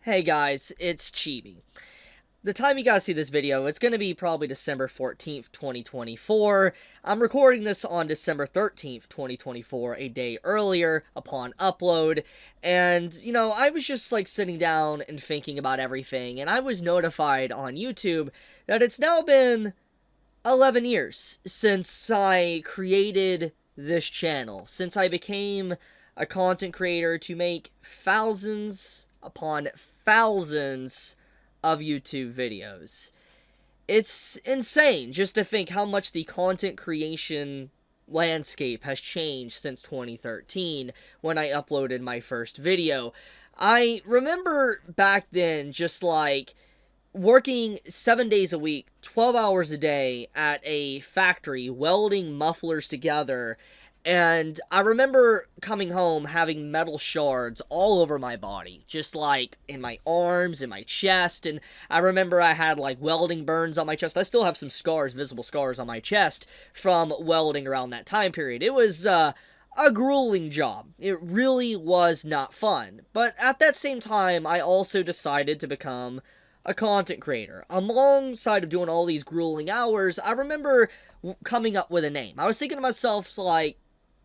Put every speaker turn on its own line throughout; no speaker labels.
Hey guys, it's Chibi. The time you guys see this video, it's going to be probably December 14th, 2024. I'm recording this on December 13th, 2024, a day earlier upon upload. And, I was just like sitting down and thinking about everything, and I was notified on YouTube that it's now been 11 years since I created this channel, since I became a content creator to make thousands upon thousands of YouTube videos. It's insane just to think how much the content creation landscape has changed since 2013 when I uploaded my first video. I remember back then just like working 7 days a week, 12 hours a day at a factory, welding mufflers together. And I remember coming home having metal shards all over my body, just like in my arms, in my chest. And I remember I had like welding burns on my chest. I still have some scars, visible scars on my chest from welding around that time period. It was a grueling job. It really was not fun. But at that same time, I also decided to become a content creator. Alongside of doing all these grueling hours, I remember coming up with a name. I was thinking to myself,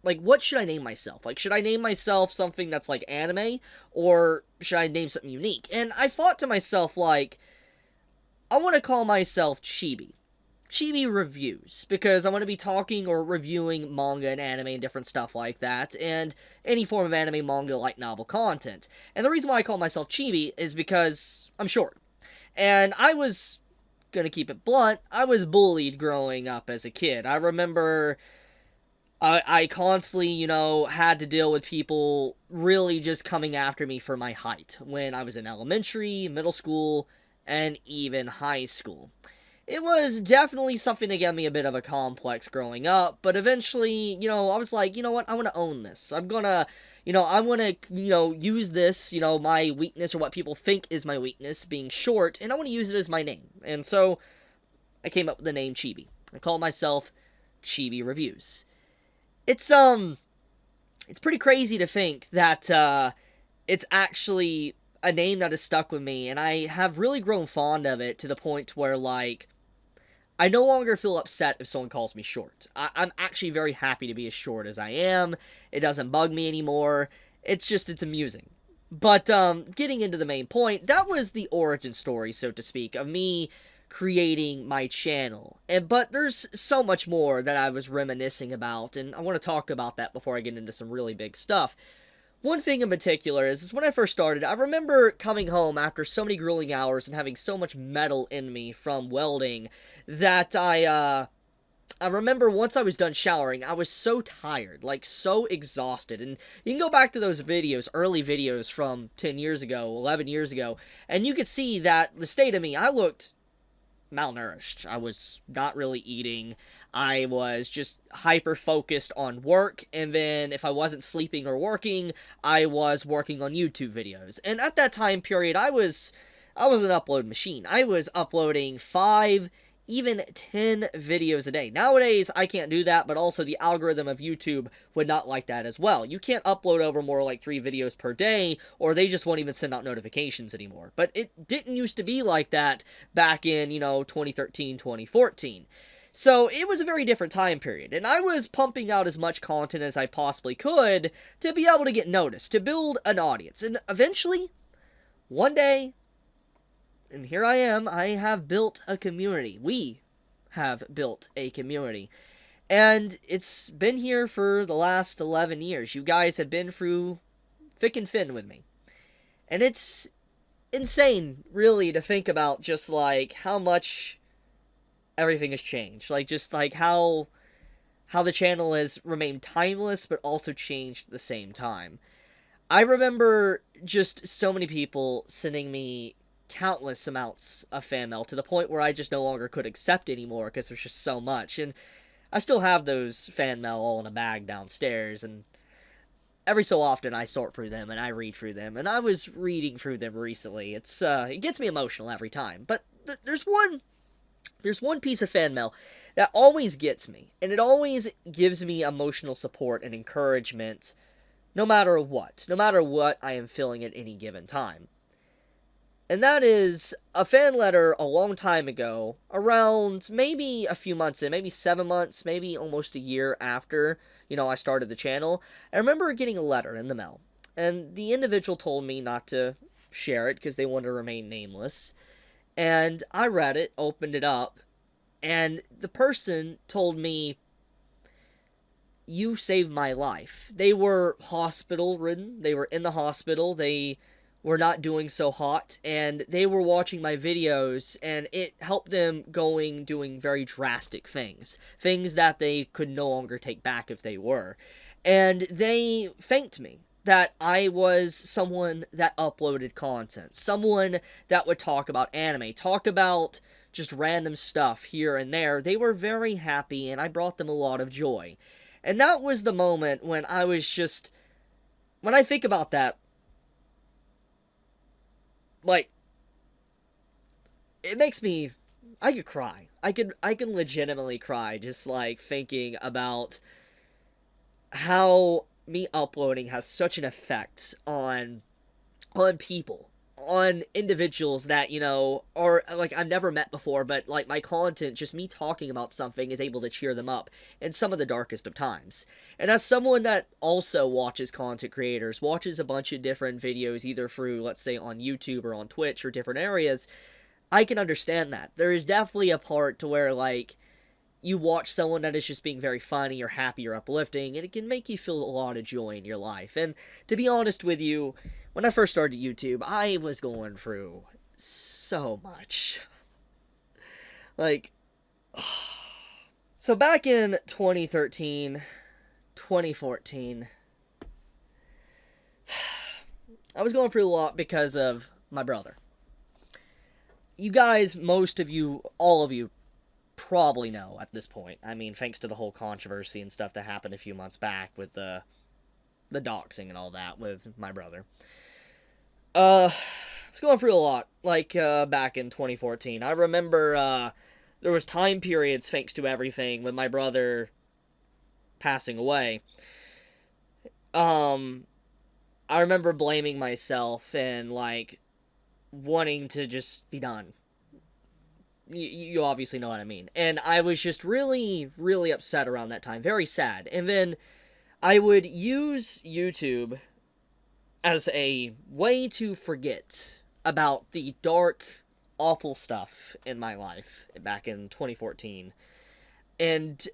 like, what should I name myself? Like, should I name myself something that's, like, anime? Or should I name something unique? And I thought to myself, like, I want to call myself Chibi. Chibi Reviews. Because I want to be talking or reviewing manga and anime and different stuff like that. And any form of anime, manga, light novel content. And the reason why I call myself Chibi is because I'm short. And I was, gonna keep it blunt, I was bullied growing up as a kid. I remember I constantly, had to deal with people really just coming after me for my height when I was in elementary, middle school, and even high school. It was definitely something that gave me a bit of a complex growing up, but eventually, I was like, you know what, I want to own this. I'm gonna, I want to, use this, my weakness or what people think is my weakness, being short, and I want to use it as my name. And so, I came up with the name Chibi. I call myself Chibi Reviews. It's pretty crazy to think that, it's actually a name that has stuck with me, and I have really grown fond of it to the point where, like, I no longer feel upset if someone calls me short. I'm actually very happy to be as short as I am. It doesn't bug me anymore. It's amusing. But, getting into the main point, that was the origin story, so to speak, of me creating my channel. But there's so much more that I was reminiscing about, and I want to talk about that before I get into some really big stuff. One thing in particular is when I first started, I remember coming home after so many grueling hours and having so much metal in me from welding that I remember once I was done showering, I was so tired, like so exhausted. And you can go back to those videos, early videos from 10 years ago, 11 years ago, and you could see that the state of me, I looked malnourished. I was not really eating. I was just hyper focused on work, and then if I wasn't sleeping or working, I was working on YouTube videos. And at that time period, I was an upload machine. I was uploading 5, even 10 videos a day. Nowadays, I can't do that, but also the algorithm of YouTube would not like that as well. You can't upload over more like 3 videos per day, or they just won't even send out notifications anymore. But it didn't used to be like that back in, 2013, 2014. So it was a very different time period, and I was pumping out as much content as I possibly could to be able to get noticed, to build an audience. And eventually, one day, and here I am, I have built a community. We have built a community. And it's been here for the last 11 years. You guys have been through thick and thin with me. And it's insane, really, to think about just, like, how much everything has changed. Like, just, like, how the channel has remained timeless, but also changed at the same time. I remember just so many people sending me countless amounts of fan mail to the point where I just no longer could accept anymore because there's just so much. And I still have those fan mail all in a bag downstairs, and every so often I sort through them and I read through them, and I was reading through them recently. It gets me emotional every time. But there's one piece of fan mail that always gets me, and it always gives me emotional support and encouragement no matter what I am feeling at any given time. And that is a fan letter a long time ago, around maybe a few months in, maybe 7 months, maybe almost a year after, I started the channel. I remember getting a letter in the mail, and the individual told me not to share it because they wanted to remain nameless. And I read it, opened it up, and the person told me, "You saved my life." They were hospital ridden. They were in the hospital. They were not doing so hot, and they were watching my videos, and it helped them doing very drastic things that they could no longer take back if they were. And they thanked me that I was someone that uploaded content, someone that would talk about anime, talk about just random stuff here and there. They were very happy, and I brought them a lot of joy. And that was the moment when I was just, when I think about that, like, it makes me, I could cry. I can legitimately cry just like thinking about how me uploading has such an effect on people, on individuals that, are like I've never met before, but like my content, just me talking about something, is able to cheer them up in some of the darkest of times. And as someone that also watches content creators, watches a bunch of different videos, either through, let's say, on YouTube or on Twitch or different areas, I can understand that. There is definitely a part to where, like, you watch someone that is just being very funny or happy or uplifting, and it can make you feel a lot of joy in your life. And to be honest with you, when I first started YouTube, I was going through so much. Like, so back in 2013, 2014, I was going through a lot because of my brother. You guys, most of you, all of you, probably know at this point. I mean, thanks to the whole controversy and stuff that happened a few months back with the doxing and all that with my brother. I was going through a lot, like, back in 2014. I remember, there was time periods, thanks to everything, with my brother passing away. I remember blaming myself and, like, wanting to just be done. You obviously know what I mean. And I was just really, really upset around that time. Very sad. And then I would use YouTube as a way to forget about the dark, awful stuff in my life back in 2014. And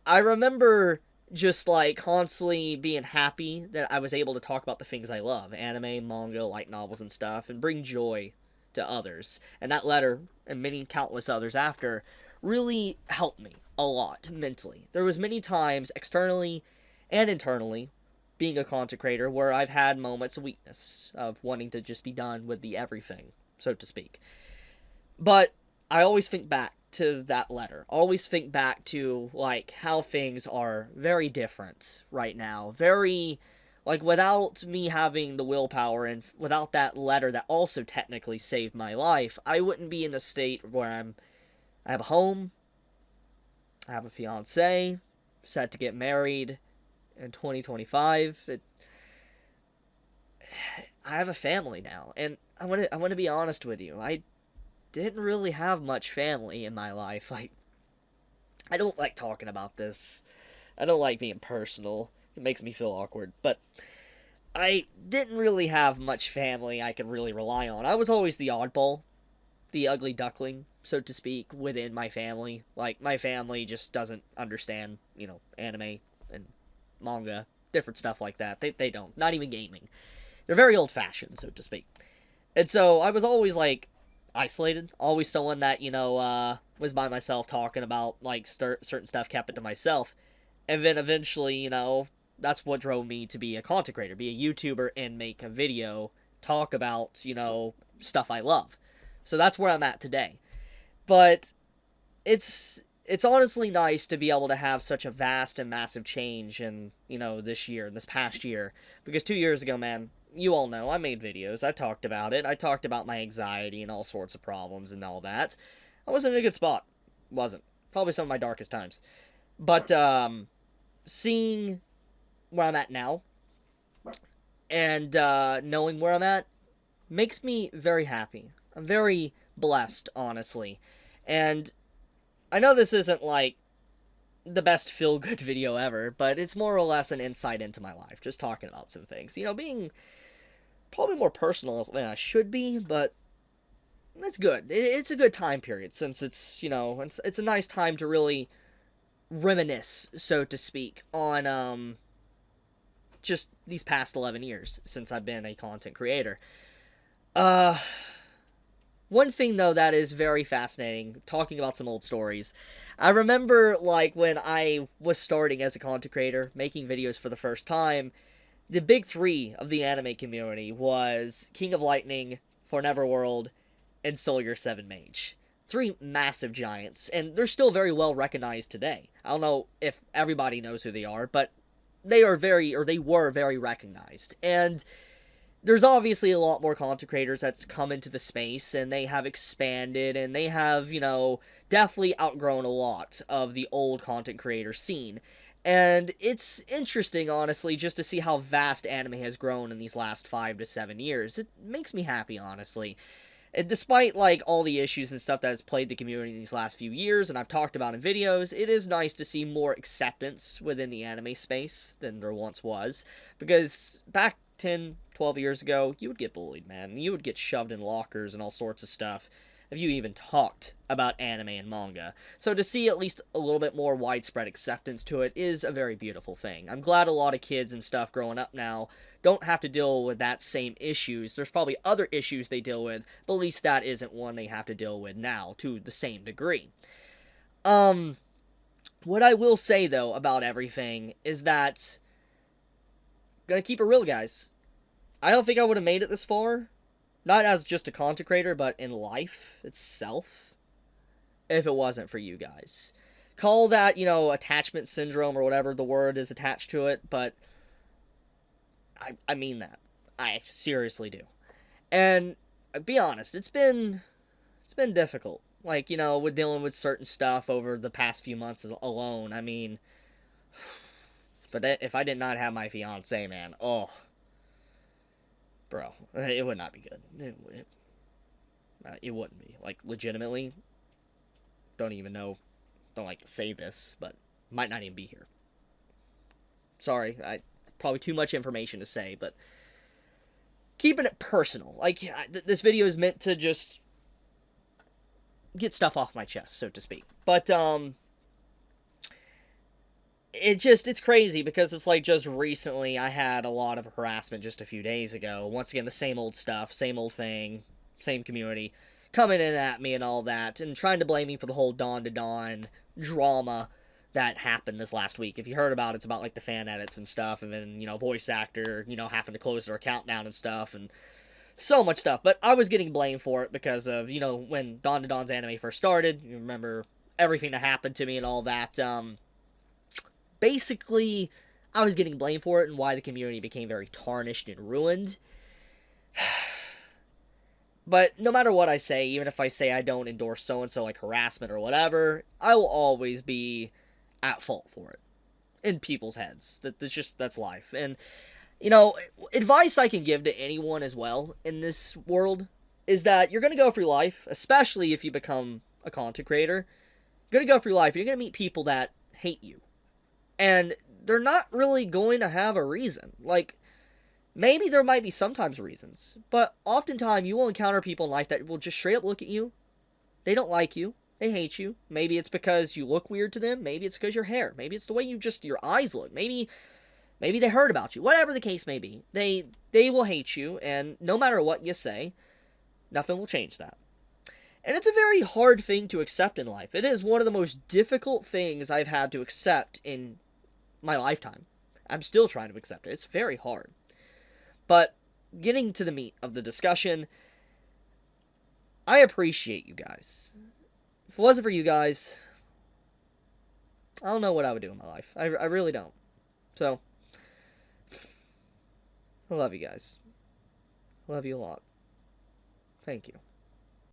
I remember just, like, constantly being happy that I was able to talk about the things I love. Anime, manga, light novels and stuff. And bring joy to others. And that letter, and many countless others after, really helped me a lot mentally. There was many times, externally and internally, being a content creator, where I've had moments of weakness, of wanting to just be done with the everything, so to speak. But I always think back to that letter. Always think back to, like, how things are very different right now. Very, like, without me having the willpower and without that letter that also technically saved my life, I wouldn't be in a state where I have a home, I have a fiance, set to get married in 2025. I have a family now, and I want to be honest with you. I didn't really have much family in my life. Like, I don't like talking about this. I don't like being personal. It makes me feel awkward, but I didn't really have much family I could really rely on. I was always the oddball, the ugly duckling, so to speak, within my family. Like, my family just doesn't understand, anime and manga, different stuff like that. They don't. Not even gaming. They're very old-fashioned, so to speak. And so I was always, like, isolated. Always someone that, was by myself talking about, like, certain stuff, kept it to myself. And then eventually, that's what drove me to be a content creator, be a YouTuber, and make a video, talk about, stuff I love. So that's where I'm at today. But it's honestly nice to be able to have such a vast and massive change in, this past year. Because 2 years ago, man, you all know, I made videos, I talked about it, I talked about my anxiety and all sorts of problems and all that. I wasn't in a good spot. Wasn't. Probably some of my darkest times. But, seeing where I'm at now, and, knowing where I'm at, makes me very happy. I'm very blessed, honestly. And I know this isn't like the best feel good video ever, but it's more or less an insight into my life, just talking about some things. You know, being probably more personal than I should be, but that's good. It's a good time period since it's, you know, it's a nice time to really reminisce, so to speak, on just these past 11 years since I've been a content creator. Uh One thing though that is very fascinating, talking about some old stories. I remember like when I was starting as a content creator, making videos for the first time, the big three of the anime community was King of Lightning, For Neverworld, and Solar 7 Mage. Three massive giants, and they're still very well recognized today. I don't know if everybody knows who they are, but they were very recognized. And there's obviously a lot more content creators that's come into the space, and they have expanded, and they have, you know, definitely outgrown a lot of the old content creator scene. And it's interesting, honestly, just to see how vast anime has grown in these last 5 to 7 years. It makes me happy, honestly. And despite, like, all the issues and stuff that has plagued the community in these last few years, and I've talked about in videos, it is nice to see more acceptance within the anime space than there once was. Because back 10, 12 years ago, you would get bullied, man. You would get shoved in lockers and all sorts of stuff if you even talked about anime and manga. So to see at least a little bit more widespread acceptance to it is a very beautiful thing. I'm glad a lot of kids and stuff growing up now don't have to deal with that same issues. There's probably other issues they deal with, but at least that isn't one they have to deal with now to the same degree. What I will say though about everything is that, gonna keep it real, guys, I don't think I would have made it this far, not as just a content creator, but in life itself, if it wasn't for you guys. Call that, you know, attachment syndrome or whatever the word is attached to it, but I mean that. I seriously do. And be honest, it's been difficult. Like, you know, with dealing with certain stuff over the past few months alone. I mean, if I did not have my fiance, man, oh, bro, it would not be good. It wouldn't be. Like, legitimately, don't even know, don't like to say this, but might not even be here. Sorry, probably too much information to say, but keeping it personal. Like, this video is meant to just get stuff off my chest, so to speak. But, it's crazy because it's like just recently I had a lot of harassment just a few days ago. Once again, the same old stuff, same old thing, same community coming in at me and all that, and trying to blame me for the whole Dawn to Dawn drama that happened this last week. If you heard about it, it's about like the fan edits and stuff, and then, you know, voice actor, you know, having to close their account down and stuff, and so much stuff. But I was getting blamed for it because of, you know, when Dawn to Dawn's anime first started, you remember everything that happened to me and all that. Basically, I was getting blamed for it and why the community became very tarnished and ruined. But no matter what I say, even if I say I don't endorse so-and-so, like harassment or whatever, I will always be at fault for it. In people's heads. That's life. And, you know, advice I can give to anyone as well in this world is that you're going to go through life, especially if you become a content creator, you're going to go through life, you're going to meet people that hate you. And they're not really going to have a reason. Like, maybe there might be sometimes reasons, but oftentimes you will encounter people in life that will just straight up look at you. They don't like you. They hate you. Maybe it's because you look weird to them. Maybe it's because your hair. Maybe it's the way your eyes look. Maybe they heard about you. Whatever the case may be, they will hate you, and no matter what you say, nothing will change that. And it's a very hard thing to accept in life. It is one of the most difficult things I've had to accept in my lifetime. I'm still trying to accept it. It's very hard. But getting to the meat of the discussion, I appreciate you guys. If it wasn't for you guys, I don't know what I would do in my life. I really don't. So, I love you guys. I love you a lot. Thank you.